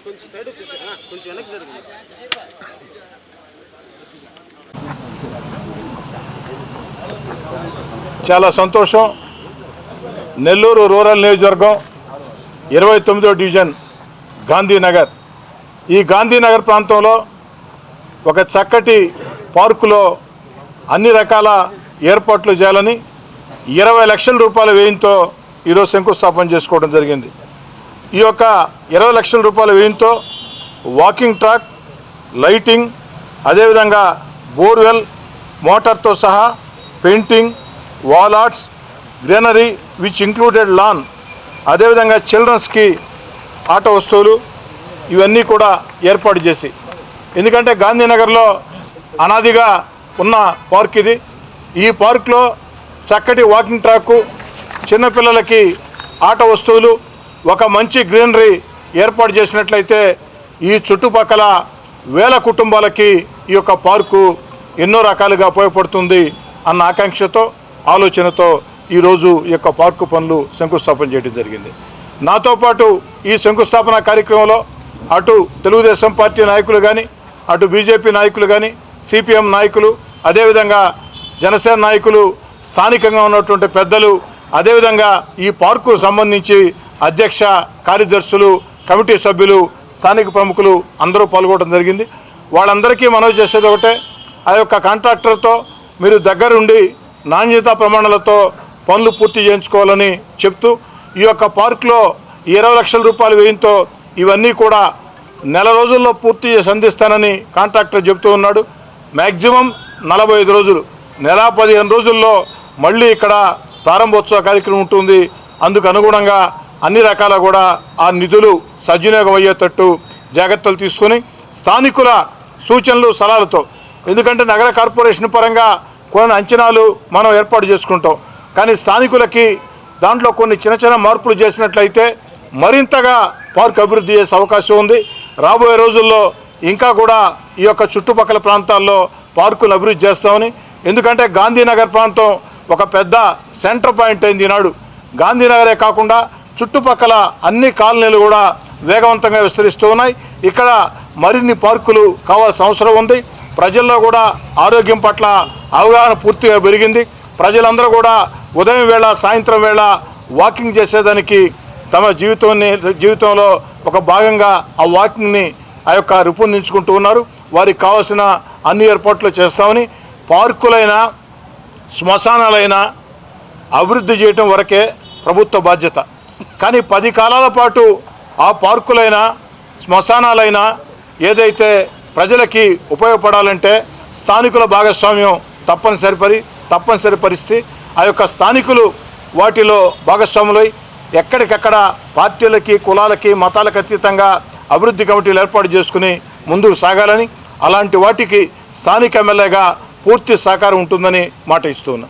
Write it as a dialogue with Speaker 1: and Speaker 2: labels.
Speaker 1: కొంచెం సైడ్ వచ్చేసి కొంచెం వెనక్కి జరిగింది.
Speaker 2: చాలా సంతోషం. నెల్లూరు రూరల్ నియోజకవర్గం 29వ డివిజన్ గాంధీనగర్. ఈ గాంధీనగర్ ప్రాంతంలో ఒక చక్కటి పార్కులో అన్ని రకాల ఏర్పాట్లు చేయాలని 20 లక్షల రూపాయల వ్యయంతో ఈరోజు శంకుస్థాపన చేసుకోవడం జరిగింది. ఈ యొక్క 20 లక్షల రూపాయల వ్యయంతో వాకింగ్ ట్రాక్, లైటింగ్, అదేవిధంగా బోర్వెల్, మోటార్తో సహా painting, wall arts, greenery which included lawn, అదేవిధంగా చిల్డ్రన్స్కి ఆట వస్తువులు ఇవన్నీ కూడా ఏర్పాటు చేసి, ఎందుకంటే గాంధీనగర్లో అనాదిగా ఉన్న పార్క్ ఇది. ఈ పార్క్లో చక్కటి వాకింగ్ ట్రాక్, చిన్నపిల్లలకి ఆట వస్తువులు, ఒక మంచి గ్రీనరీ ఏర్పాటు చేసినట్లయితే ఈ చుట్టుపక్కల వేల కుటుంబాలకి ఈ యొక్క పార్కు ఎన్నో రకాలుగా ఉపయోగపడుతుంది అన్న ఆకాంక్షతో, ఆలోచనతో ఈరోజు ఈ యొక్క పార్కు పనులు శంకుస్థాపన చేయడం జరిగింది. నాతో పాటు ఈ శంకుస్థాపన కార్యక్రమంలో అటు తెలుగుదేశం పార్టీ నాయకులు కానీ, అటు బీజేపీ నాయకులు కానీ, సిపిఎం నాయకులు, అదేవిధంగా జనసేన నాయకులు, స్థానికంగా ఉన్నటువంటి పెద్దలు, అదేవిధంగా ఈ పార్కు సంబంధించి అధ్యక్ష, కార్యదర్శులు, కమిటీ సభ్యులు, స్థానిక ప్రముఖులు అందరూ పాల్గొనడం జరిగింది. వాళ్ళందరికీ మనవి చేసేది ఒకటే, ఆ యొక్క కాంట్రాక్టర్తో మీరు దగ్గరుండి నాణ్యతా ప్రమాణాలతో పనులు పూర్తి చేయించుకోవాలని చెప్తూ, ఈ యొక్క పార్కులో 20 లక్షల రూపాయల వ్యయంతో ఇవన్నీ కూడా నెల రోజుల్లో పూర్తి చేసి అందిస్తానని కాంట్రాక్టర్ చెబుతూ ఉన్నాడు. మ్యాక్సిమం 45 రోజులు, నెల 15 రోజుల్లో మళ్ళీ ఇక్కడ ప్రారంభోత్సవ కార్యక్రమం ఉంటుంది. అందుకు అనుగుణంగా అన్ని రకాల కూడా ఆ నిధులు సద్వినియోగం అయ్యేటట్టు జాగ్రత్తలు తీసుకొని స్థానికుల సూచనలు, సలహాలతో, ఎందుకంటే నగర కార్పొరేషన్ పరంగా కొన్ని అంచనాలు మనం ఏర్పాటు చేసుకుంటాం, కానీ స్థానికులకి దాంట్లో కొన్ని చిన్న చిన్న మార్పులు చేసినట్లయితే మరింతగా పార్క్ అభివృద్ధి చేసే అవకాశం ఉంది. రాబోయే రోజుల్లో ఇంకా కూడా ఈ యొక్క చుట్టుపక్కల ప్రాంతాల్లో పార్కులు అభివృద్ధి చేస్తామని, ఎందుకంటే గాంధీనగర్ ప్రాంతం ఒక పెద్ద సెంటర్ పాయింట్ అయింది ఈనాడు. గాంధీనగరే కాకుండా చుట్టుపక్కల అన్ని కాలనీలు కూడా వేగవంతంగా విస్తరిస్తూ ఉన్నాయి. ఇక్కడ మరిన్ని పార్కులు కావాల్సిన అవసరం ఉంది. ప్రజల్లో కూడా ఆరోగ్యం పట్ల అవగాహన పూర్తిగా పెరిగింది. ప్రజలందరూ కూడా ఉదయం వేళ, సాయంత్రం వేళ వాకింగ్ చేసేదానికి తమ జీవితంలో ఒక భాగంగా ఆ వాకింగ్ని రూపొందించుకుంటూ ఉన్నారు. వారికి కావాల్సిన అన్ని ఏర్పాట్లు చేస్తామని, పార్కులైనా శ్మశానాలైనా అభివృద్ధి చేయటం వరకే ప్రభుత్వ బాధ్యత. కానీ 10 కాలాల పాటు ఆ పార్కులైనా శ్మశానాలైనా ఏదైతే ప్రజలకి ఉపయోగపడాలంటే స్థానికుల భాగస్వామ్యం తప్పనిసరి పరిస్థితి. ఆ యొక్క స్థానికులు వాటిలో భాగస్వాములై ఎక్కడికెక్కడ పార్టీలకి, కులాలకి, మతాలకు అతీతంగా అభివృద్ధి కమిటీలు ఏర్పాటు చేసుకుని ముందుకు సాగాలని, అలాంటి వాటికి స్థానిక ఎమ్మెల్యేగా పూర్తి సహకారం ఉంటుందని మాట ఇస్తూ ఉన్నా.